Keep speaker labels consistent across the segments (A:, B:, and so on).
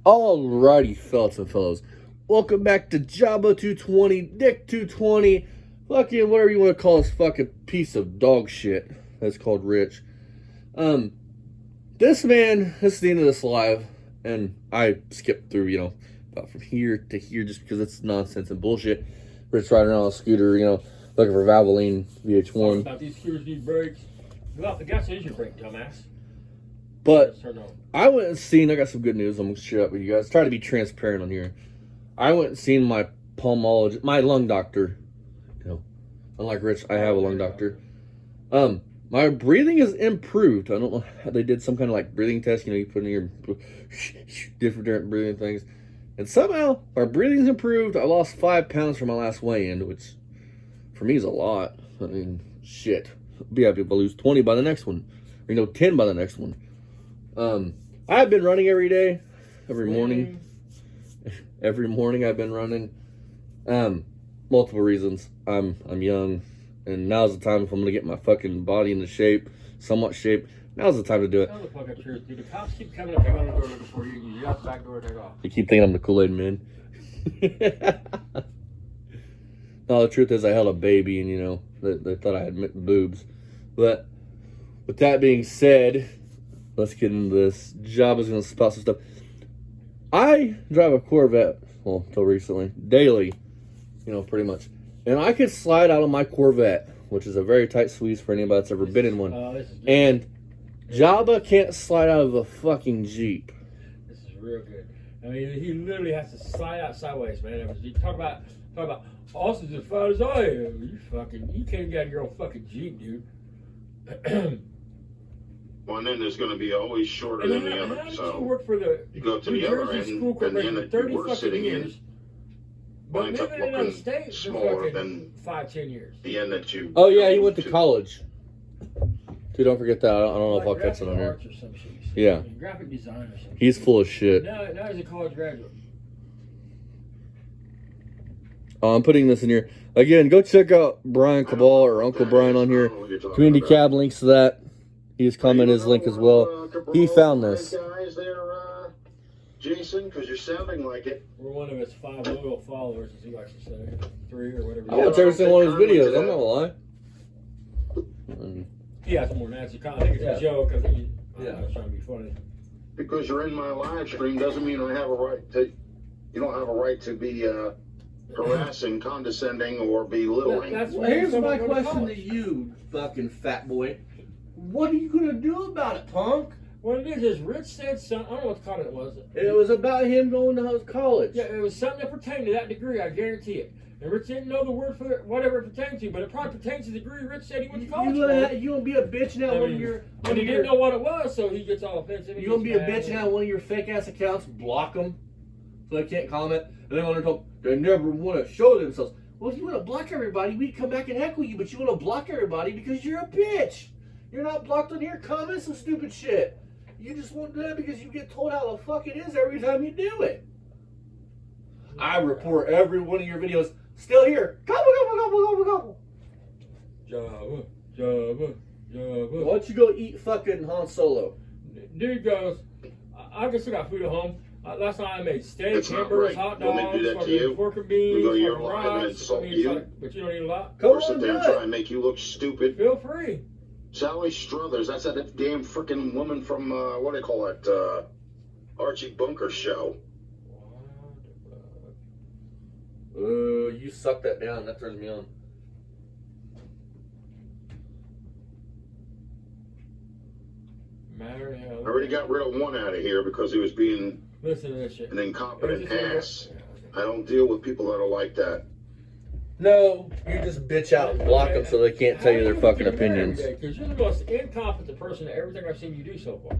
A: Alrighty, fellas and fellows. Welcome back to Jabba 220, Dick 220, fucking whatever you want to call this fucking piece of dog shit that's called Rich. This is the end of this live, and I skipped through, about from here to here just because it's nonsense and bullshit. Rich riding around on a scooter, looking for Valvoline VH1.
B: About these scooters need brakes. Well, the gas is your brake, dumbass.
A: But I went and seen, I got some good news I'm going to share up with you guys. Try to be transparent on here. I went and seen my pulmonologist, my lung doctor. Unlike Rich, I have a lung doctor. My breathing is improved. I don't know how they did some kind of like breathing test. You put in your different breathing things. And somehow my breathing's improved. I lost 5 pounds from my last weigh-in, which for me is a lot. I mean, shit. I'll be happy if I lose 20 by the next one. Or, 10 by the next one. I've been running every day, every morning. Every morning I've been running. Multiple reasons. I'm young, and now's the time if I'm gonna get my fucking body into shape, somewhat shape. Now's the time to do it.
B: Tell the fucking truth, dude. The cops keep coming up, they're gonna go looking for you. You got the back door, take off.
A: They keep thinking I'm the Kool-Aid man. No, the truth is I held a baby, and they thought I had boobs. But with that being said, let's get into this. Jabba's gonna spout some stuff. I drive a Corvette, well, until recently, daily, pretty much. And I could slide out of my Corvette, which is a very tight squeeze for anybody that's ever been in one. And Jabba can't slide out of a fucking Jeep.
B: This is real good. I mean, he literally has to slide out sideways, man. You talk about Austin's as fat as I am. You can't get out of your own fucking Jeep, dude.
C: One end is going to be always shorter than the other. So
B: you work for the
C: you go to
B: New
C: the other
B: Jersey
C: end,
B: School
C: and the
B: Corporation
C: end
B: for
C: that
B: 30
C: you were
B: fucking
C: sitting
B: years.
C: in
B: But
C: winds up
B: living in another
C: looking
B: state for
C: smaller
B: fucking
C: than
B: 5-10 years.
C: the end that you.
A: Oh yeah, he went to college. Dude, don't forget that. I don't know if I'll catch it on here. Yeah.
B: Graphic design or something.
A: He's full of shit.
B: Now he's a college graduate.
A: I'm putting this in here. Again, go check out Brian Cabal or Uncle Brian on here. Community Cab links to that. He's commented his link as well. He found this.
C: Guys there, Jason, because you're sounding like it.
B: We're one of his 5 loyal followers, as he likes to say. 3 or whatever.
A: I watch every single one of his videos. I'm not gonna lie.
B: He has more than that. I think it's a joke. I think he's trying to be funny.
C: Because you're in my live stream doesn't mean I have a right to. You don't have a right to be harassing, condescending, or belittling.
A: Well, here's my question to you, fucking fat boy. What are you gonna do about it, punk?
B: What it is Rich said something. I don't know what comment it was.
A: It was about him going to college.
B: Yeah, it was something that pertained to that degree. I guarantee it. And Rich didn't know the word for it, whatever it pertained to, but it probably pertains to the degree Rich said he went to college.
A: You gonna be a bitch now when you're.
B: And he didn't know what it was, so he gets all offensive.
A: You gonna be a bitch now? One of your fake ass accounts, block them so they can't comment, and they want to talk. They never want to show themselves. Well, if you want to block everybody, we'd come back and heckle you, but you want to block everybody because you're a bitch. You're not blocked on here commenting some stupid shit. You just won't do that because you get told how the fuck it is every time you do it. I report every one of your videos. Still here. Gobble, gobble, gobble, gobble, gobble. Jabba. Why don't you go eat fucking Han Solo?
B: Dude goes, I just got food at home. Last night I made steak,
C: That's not
B: hamburgers,
C: right.
B: hot
C: You want me to
B: dogs,
C: do that to you?
B: pork and beans,
C: We go to your
B: fucking
C: live and
B: rice.
C: insult you?
B: But you don't eat a lot.
A: Come
C: Or sit
A: on,
C: there
A: do
C: and try
A: it.
C: and make you look stupid.
B: Feel free.
C: Sally Struthers, that's that damn freaking woman from, what do they call it, Archie Bunker show.
A: You suck that down. That turns me on.
C: I already got rid of one out of here because he was being
B: Listen to this shit.
C: an incompetent ass. I don't deal with people that are like that.
A: No, you just bitch out and block them so they can't tell you their fucking opinions.
B: Because you're the most incompetent person at everything I've seen you do so far.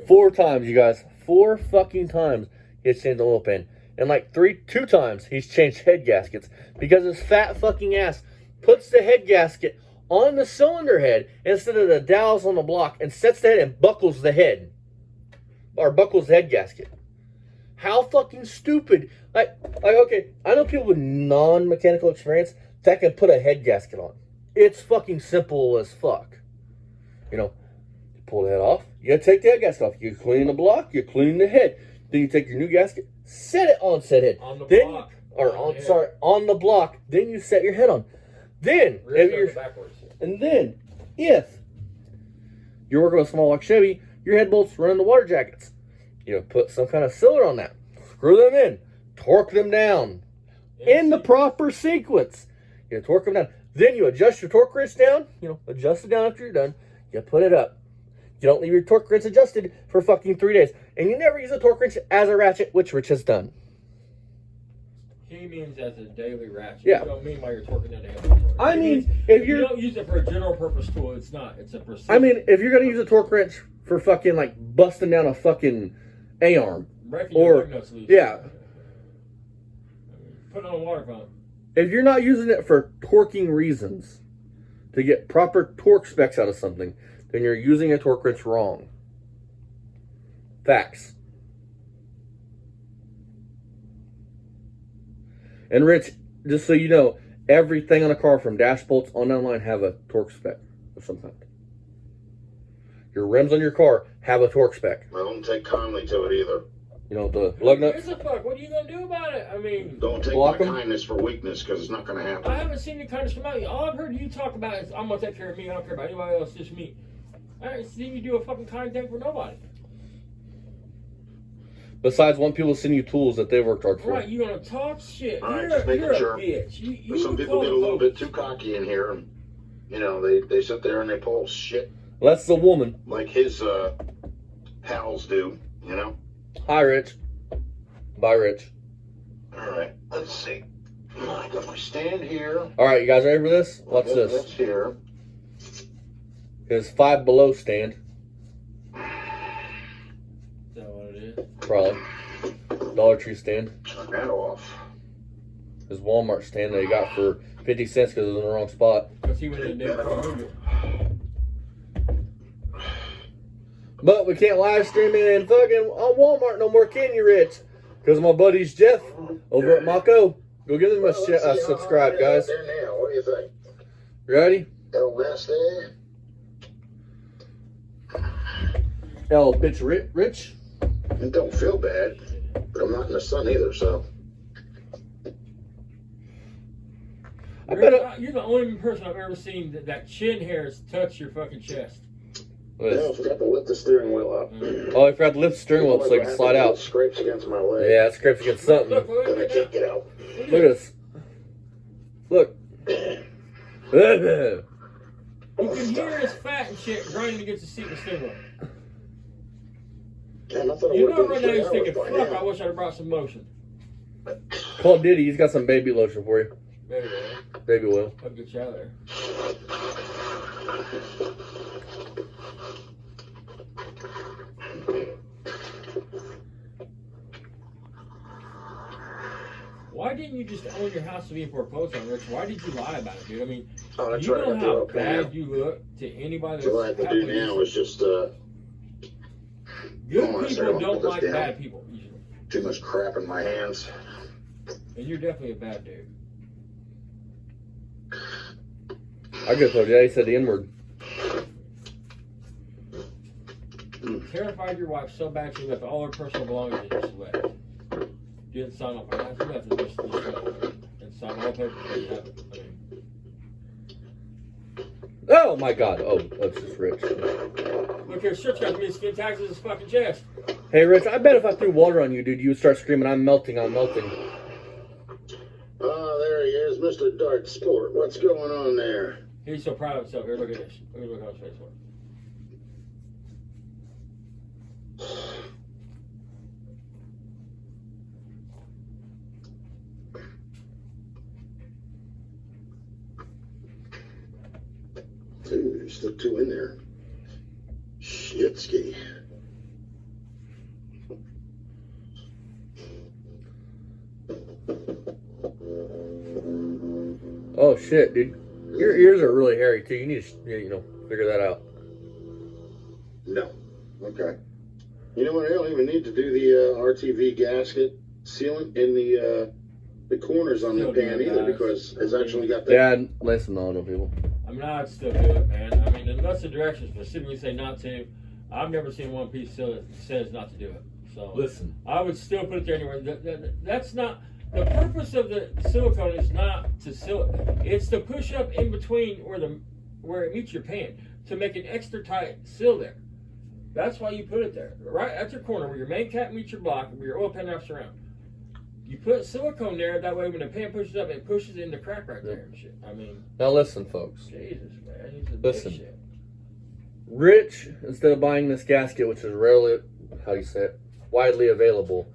A: 4 times, you guys. 4 fucking times he's changed the oil pan. And like 2 times he's changed head gaskets because his fat fucking ass puts the head gasket on the cylinder head instead of the dowels on the block and sets the head and buckles the head. Or buckles the head gasket. How fucking stupid. Like, okay, I know people with non-mechanical experience that can put a head gasket on. It's fucking simple as fuck. You pull the head off, you gotta take the head gasket off. You clean the block, you clean the head. Then you take your new gasket, set it on said head.
B: On the
A: Then
B: block.
A: on the block. Then you set your head on. Then
B: Backwards.
A: if you're working with a small block Chevy, your head bolts run into water jackets. You know, put some kind of cylinder on that. Screw them in. Torque them down. In the proper sequence. You torque them down. Then you adjust your torque wrench down. You know, adjust it down after you're done. You put it up. You don't leave your torque wrench adjusted for fucking 3 days. And you never use a torque wrench as a ratchet, which Rich has done.
B: He means as a daily ratchet.
A: Yeah.
B: You don't mean while you're torquing that daily.
A: I mean, if
B: you don't use it for a general purpose tool, it's not. It's a precision.
A: I mean, if you're going to use a torque wrench for fucking, like, busting down a fucking A-arm.
B: Breaking your
A: Or,
B: lug nuts loose.
A: yeah.
B: Put on a water pump.
A: If you're not using it for torquing reasons, to get proper torque specs out of something, then you're using a torque wrench wrong. Facts. And Rich, just so you know, everything on a car from dash bolts on down the line have a torque spec of some kind. Your rims on your car have a torque spec.
C: I don't take kindly to it either.
A: You know, the lug nuts.
B: Here's the fuck. What are you gonna do about it? I mean,
C: Don't take
A: Block
C: my
A: 'em?
C: kindness for weakness, because it's not going to happen.
B: I haven't seen the kindness come out. All I've heard you talk about is I'm gonna take care of me. I don't care about anybody else, just me. I haven't seen you do a fucking kind thing for nobody.
A: Besides, want people to send you tools that they've worked hard for.
B: Right? You gonna talk shit?
C: All right,
B: You're,
C: just making
B: you're a
C: sure.
B: bitch. You
C: Some people get a little bit too cocky in here. And, you know, they sit there and they pull shit
A: That's the woman.
C: like his pals do, you know?
A: Hi, Rich. Bye, Rich.
C: All right, let's see. I got my stand here.
A: All right, you guys ready for this? Watch
C: Got
A: this.
C: this here.
A: His Five Below stand.
B: Is that what it is?
A: Probably. Dollar Tree stand.
C: Turn that off.
A: His Walmart stand that he got for 50 cents because it was in the wrong spot.
B: Because he went in there for a movie.
A: But we can't live stream it in fucking on Walmart no more, can you, Rich? Because my buddy's Jeff over at Mako. Go give him a subscribe, guys.
C: There now. What do you think?
A: Ready?
C: El Nasty?
A: El bitch Rich.
C: It don't feel bad, but I'm not in the sun either, so.
A: I bet
B: You're the only person I've ever seen that chin hairs touch your fucking chest.
C: Yeah, I forgot to lift the steering wheel up.
A: Oh, I forgot to lift the steering wheel so I can slide out.
C: Scrapes against my leg.
A: Yeah, it scrapes against something.
B: Look,
C: Then I can't get out.
A: Look at this. Look.
B: You can hear his fat and shit grinding against the seat of the steering wheel.
C: Damn, I thought I
B: You
C: would
B: know
C: have
B: right
C: been
B: now he's
C: 3
B: thinking,
C: hours by
B: fuck, I
C: now.
B: wish I'd have brought some lotion.
A: Call Diddy. He's got some baby lotion for you.
B: Maybe, man.
A: Baby oil.
B: I'll get you out of there. Why didn't you just own your house to be foreclosed on, Rich? Why did you lie about it, dude? I mean,
C: Oh, that's
B: you
C: right.
B: know
C: I
B: how
C: do okay now.
B: bad you look to anybody
C: So what I have
B: that's
C: to do
B: happily
C: now is just
B: good
C: Hold on a second,
B: people
C: I'll
B: don't
C: put this
B: like
C: down.
B: bad people, usually.
C: too much crap in my hands.
B: And you're definitely a bad dude.
A: I could have told you that. He said the N-word.
B: Terrified your wife so bad she left all her personal belongings in your sweat. You didn't sign off on that. Nothing, just sweat. And sign all papers that you have. I mean,
A: Oh my God. Oh, that's just Rich.
B: look here, shit's got me skin tags in his fucking chest.
A: Hey, Rich, I bet if I threw water on you, dude, you would start screaming, I'm melting, I'm melting.
C: Oh, there he is, Mr. Dart Sport. What's going on there?
B: He's so proud of himself. Here, look at this. Look how his face was.
C: Dude, there's still 2 in there. Shitski.
A: Oh, shit, dude. Your ears are really hairy, too. You need to, figure that out.
C: No. Okay. You know what? I don't even need to do the RTV gasket sealant in the corners on the
B: Still do
C: pan
B: it,
C: either,
B: guys.
C: because it's actually got that.
A: Dad, listen to auto people.
B: I mean, I'd still do it, man. I mean, unless the directions specifically say not to, I've never seen one piece that says not to do it. So
A: Listen,
B: I would still put it there anyway. That's not the purpose of the silicone. Is not to seal it. It's to push up in between where it meets your pan to make an extra tight seal there. That's why you put it there, right at your corner where your main cap meets your block, where your oil pan wraps around. You put silicone there. That way, when the pan pushes up, it pushes in the crack right there and shit. I mean,
A: now listen, folks.
B: Jesus, man, he's a
A: Listen.
B: big shit.
A: Rich, instead of buying this gasket, which is rarely, how do you say it, widely available,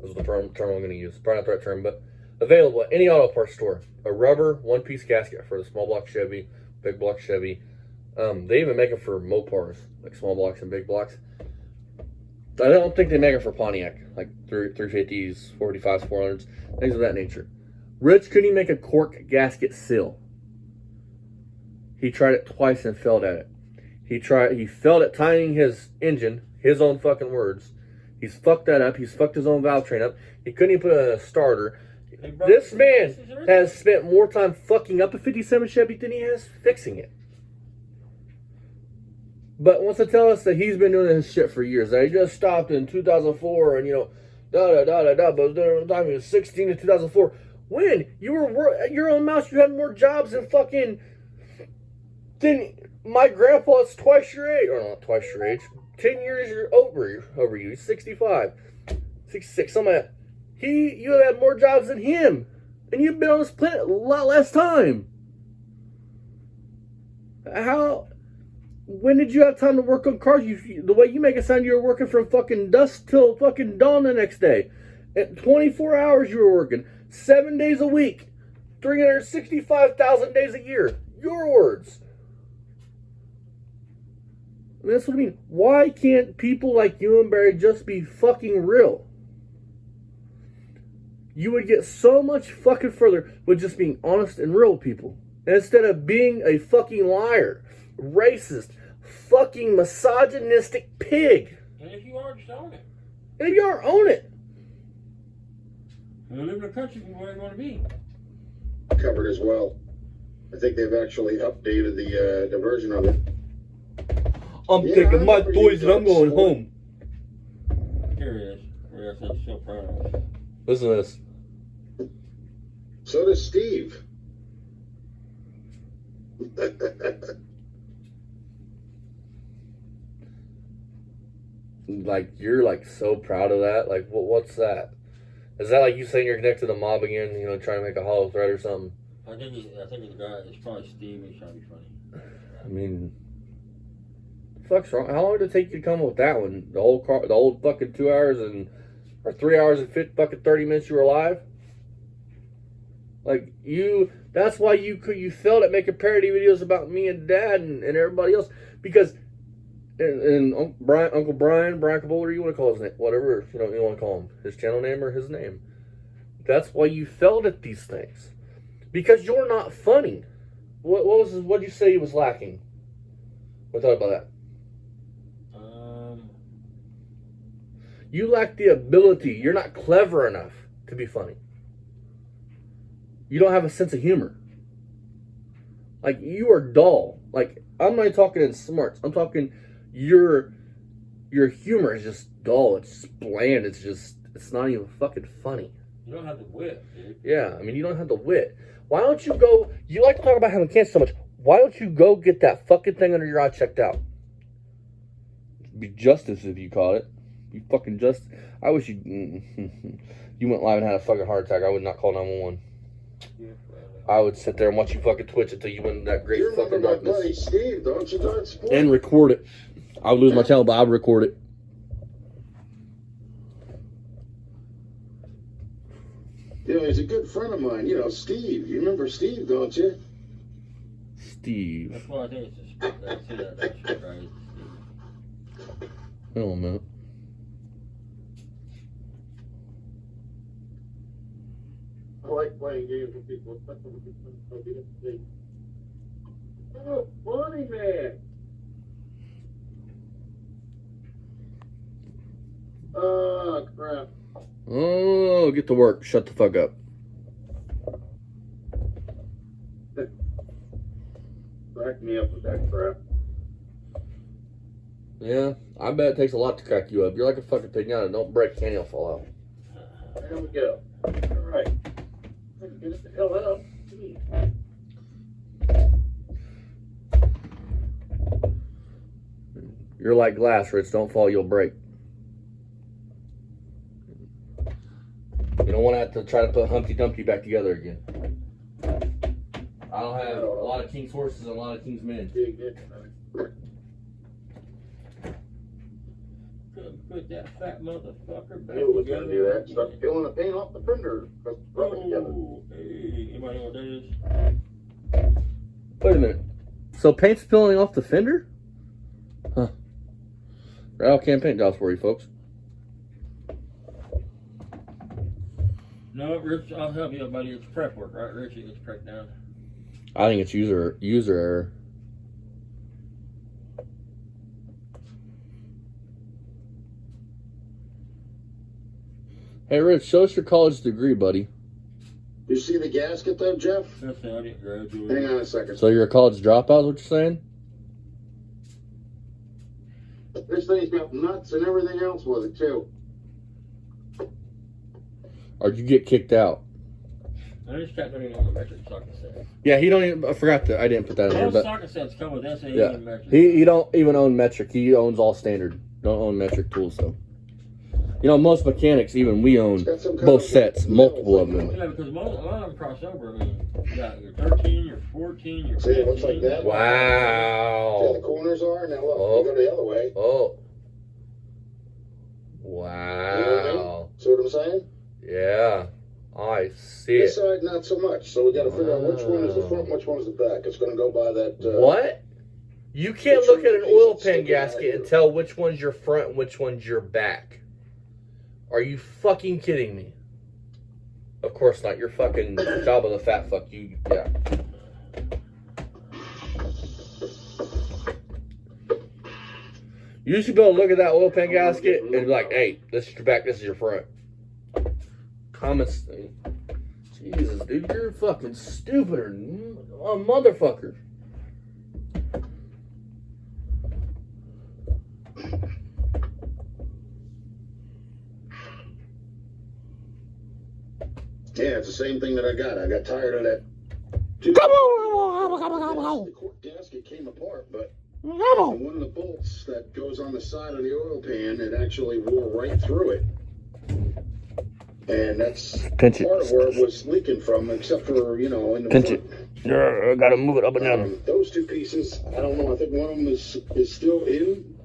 A: is the term I'm going to use. Probably not the right term, but available at any auto parts store. A rubber one-piece gasket for the small block Chevy, big block Chevy. They even make it for Mopars, like small blocks and big blocks. I don't think they make it for Pontiac, like 350s, 45s, 400s, things of that nature. Rich couldn't even make a cork gasket seal. He tried it twice and failed at it. He failed at timing his engine, his own fucking words. He's fucked that up. He's fucked his own valve train up. He couldn't even put it in a starter. This man has spent more time fucking up a 57 Chevy than he has fixing it. But wants to tell us that he's been doing this shit for years. That he just stopped in 2004 and, but the time he was 16 in 2004. When you were at your own mouse, you had more jobs than my grandpa is twice your age. Or not twice your age. 10 years over you. He's 65. 66, something like that. You have had more jobs than him. And you've been on this planet a lot less time. When did you have time to work on cars? The way you make it sound, you were working from fucking dusk till fucking dawn the next day. At 24 hours you were working. 7 days a week. 365,000 days a year. Your words. I mean, that's what I mean. Why can't people like you and Barry just be fucking real? You would get so much fucking further with just being honest and real with people. Instead of being a fucking liar, racist, fucking misogynistic pig.
B: And if you are, just own it.
A: And if you are, own it.
B: And live in a country where you want to be.
C: Covered as well. I think they've actually updated the version of it.
A: I'm taking my toys and I'm going home.
B: Here it is. Yes, I'm so proud of it.
A: Listen to this.
C: So does Steve.
A: Like, you're like so proud of that. Like, what's that? Is that like you saying you're connected to the mob again? Trying to make a hollow thread or something?
B: I think it's the guy. It's probably Steve. He's trying to be funny.
A: I mean, the fuck's wrong? How long did it take you to come up with that one? The whole fucking 2 hours or 3 hours and fucking 30 minutes you were alive? Like, that's why you failed at making parody videos about me and Dad and everybody else, because and Uncle Brian Cavola, you want to call his name, whatever you want to call him, his channel name or his name. That's why you failed at these things, because you're not funny. What did you say he was lacking? What thought about that? You lack the ability. You're not clever enough to be funny. You don't have a sense of humor. Like, you are dull. Like, I'm not talking in smarts. I'm talking your humor is just dull. It's just bland. It's not even fucking funny.
B: You don't have the wit, dude.
A: Yeah, I mean, you don't have the wit. Why don't you go... You like to talk about having cancer so much. Why don't you go get that fucking thing under your eye checked out? It'd be justice if you caught it. You fucking just... I wish you... You went live and had a fucking heart attack. I would not call 911.
B: Yeah,
A: I would sit there and watch you fucking twitch until you went in that great
C: You
A: fucking
C: remember my
A: darkness.
C: buddy Steve, don't you, Don Sport?
A: And record it. I would lose my channel, but I would record it.
C: He's a good friend of mine. Steve. You remember Steve, don't you?
A: Steve.
B: That's why I think it's a sport. I see that. That's shit, right?
A: Hang on a minute.
C: I like playing games with people. Oh, funny man. Oh, crap.
A: Oh, get to work. Shut the fuck up.
C: Crack me up with that crap.
A: Yeah, I bet it takes a lot to crack you up. You're like a fucking pinata. Don't break, candy will fall out.
C: There we go. All right. Get it the hell out.
A: You're like glass, Rich. Don't fall, you'll break. You don't want to have to try to put Humpty Dumpty back together again. I don't have a lot of King's horses and a lot of King's men.
B: Put that fat motherfucker back
C: I knew it was
B: together.
C: going to do that. Start peeling the paint off the fender. Rub it together.
B: Oh, hey, anybody know what that is?
A: Wait a minute. So paint's peeling off the fender? Huh. Rattle can paint jobs for you, folks.
B: No, Rich, I'll help you, buddy. It's prep work, right, Rich? It's prep down.
A: I think it's user error. Hey, Rich, show us your college degree, buddy.
C: You see the gasket though, Jeff?
B: That's it. I didn't graduate.
C: Hang on a second.
A: So you're a college dropout, is what you're saying?
C: This thing's got nuts and everything else with it too.
A: Or did you get kicked out?
B: I just kept doing on the metric socket set.
A: Yeah, he don't even, I forgot that, I didn't put that in here,
B: Most
A: but
B: socket sets come with SAE
A: yeah.
B: and metric.
A: He don't even own metric, he owns all standard. Don't own metric tools, so. You know, most mechanics, even we own
C: It's got some kind
A: both
C: of
A: multiple
C: metal
A: of
C: thing
A: them.
C: on it.
B: Yeah, because a lot of them cross over. I mean, you got your 13, your 14, your 15.
C: See, it looks like that. See how the
A: Wow.
C: corners are? Now look,
A: Oh.
C: you go the other way.
A: Oh.
C: You know what I mean?
A: Wow.
C: See what I'm saying?
A: Yeah. I see
C: This
A: it.
C: side, not so much. So we got to figure out which one is the front, which one is the back. It's going to go by that.
A: What? You can't look at an oil pan gasket and tell which one's your front and which one's your back. Are you fucking kidding me? Of course not. You're fucking Jabba the Fat fuck. You, yeah. You should be able to look at that oil pan gasket and be like, hey, this is your back, this is your front. Comments. Jesus, dude, you're fucking stupider than a motherfucker.
C: Yeah, it's the same thing that I got. I got tired of that. The gasket came apart, but one of the bolts that goes on the side of the oil pan, it actually wore right through it. And that's
A: Pinch it.
C: part of where it was leaking from, except for, you know, in the
A: Pinch
C: front.
A: Yeah, I gotta move it up and down.
C: Those two pieces, I don't know. I think one of them is still in.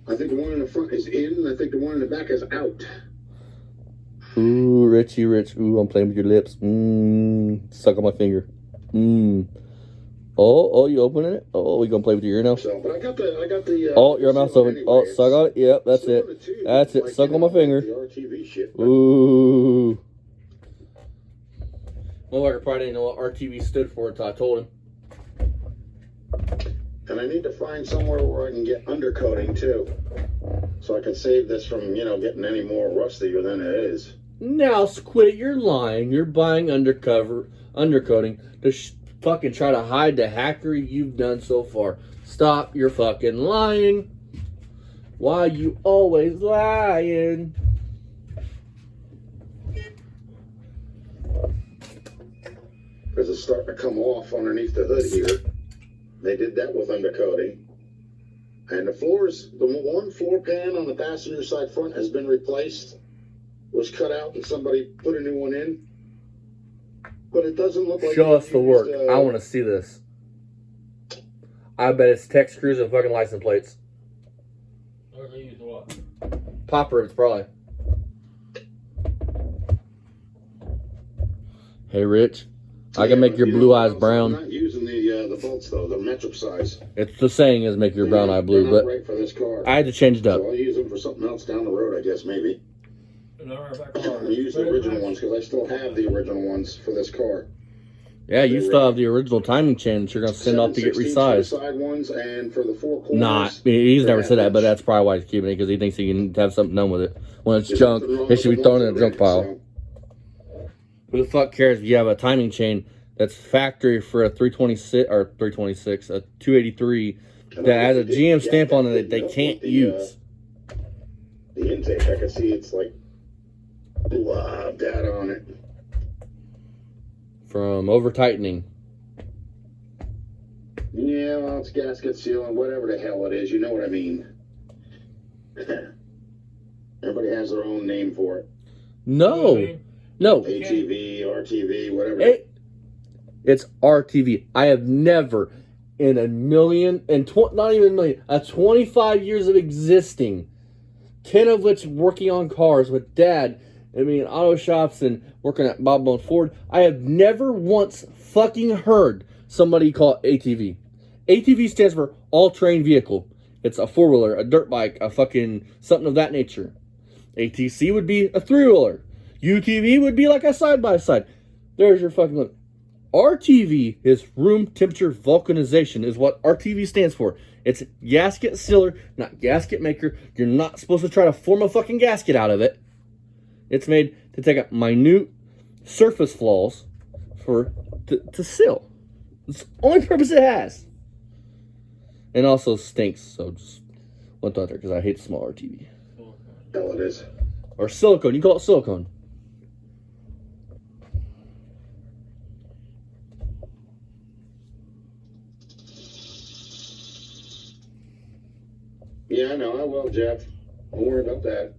C: I think the one in the front is in. I think the one in the back is out.
A: Ooh, Richie Rich. Ooh, I'm playing with your lips. Suck on my finger. Oh, you opening it? Oh, we gonna play with your ear now?
C: So, but I got the.
A: Oh, your mouth's open.
C: anyway.
A: Oh, suck on it. Yep, that's
C: Still
A: it.
C: on the tube,
A: That's it.
C: like,
A: Suck
C: you
A: on my
C: know,
A: finger.
C: The RTV shit. but-
A: Ooh. Motherfucker probably didn't know what RTV stood for until I told him.
C: And I need to find somewhere where I can get undercoating too, so I can save this from, you know, getting any more rustier than it is.
A: Now, quit your lying. You're buying undercoating to fucking try to hide the hackery you've done so far. Stop your fucking lying. Why you always lying?
C: Because it's starting to come off underneath the hood here. They did that with undercoating. And the floors, the one floor pan on the passenger side front has been replaced. Was cut out and somebody put a new one in. But it doesn't look like
A: Show us the work.
C: used,
A: I want to see this. I bet it's tech screws and fucking license plates.
B: Or they use what?
A: Pop ribs, probably. Hey, Rich. I can make your
C: you know,
A: blue eyes
C: I'm
A: brown.
C: not using the bolts though. They're metric size.
A: It's the saying is make your brown eye blue,
C: They're not
A: but
C: right for this car.
A: I had to change it up.
C: So I'll use them for something else down the road, I guess, maybe. I'll use the original ones because I still have the original ones for this car.
A: Yeah, you still have the original timing chain that you're going to send off to get
C: 7/16 for the
A: resized.
C: side ones and for the four corners.
A: Nah, he's never said that, but that's probably why he's keeping it, because he thinks he can have something done with it. When it's
C: There's
A: junk,
C: nothing wrong
A: it
C: with
A: should be
C: the
A: thrown
C: ones
A: in a
C: that
A: junk
C: ran,
A: pile.
C: so-
A: Who the fuck cares if you have a timing chain that's factory for a 326 or 326, a 283
C: And
A: that has a
C: obviously
A: GM
C: didn't
A: stamp
C: get
A: on it
C: that
A: that they
C: note
A: can't
C: with
A: use.
C: The intake, I can see it's like a lot of data on it.
A: From over tightening.
C: Yeah, well, it's gasket sealing, whatever the hell it is. You know what I mean. Everybody has their own name for it.
A: No. No.
C: ATV, RTV, whatever.
A: It's RTV. I have never in a million, and not even a million, 25 years of existing, 10 of which working on cars with Dad, in auto shops and working at Bob Bone Ford, I have never once fucking heard somebody call it ATV. ATV stands for all-terrain vehicle. It's a four-wheeler, a dirt bike, a fucking something of that nature. ATC would be a three-wheeler. UTV would be like a side-by-side. There's your fucking look. RTV is room temperature vulcanization, is what RTV stands for. It's gasket sealer, not gasket maker. You're not supposed to try to form a fucking gasket out of it. It's made to take out minute surface flaws to seal. It's the only purpose it has. And also stinks, so just want that there because I hate the small RTV.
C: Hell it is.
A: Or silicone, you call it silicone.
C: Yeah, I know. I will, Jeff. Don't worry about that.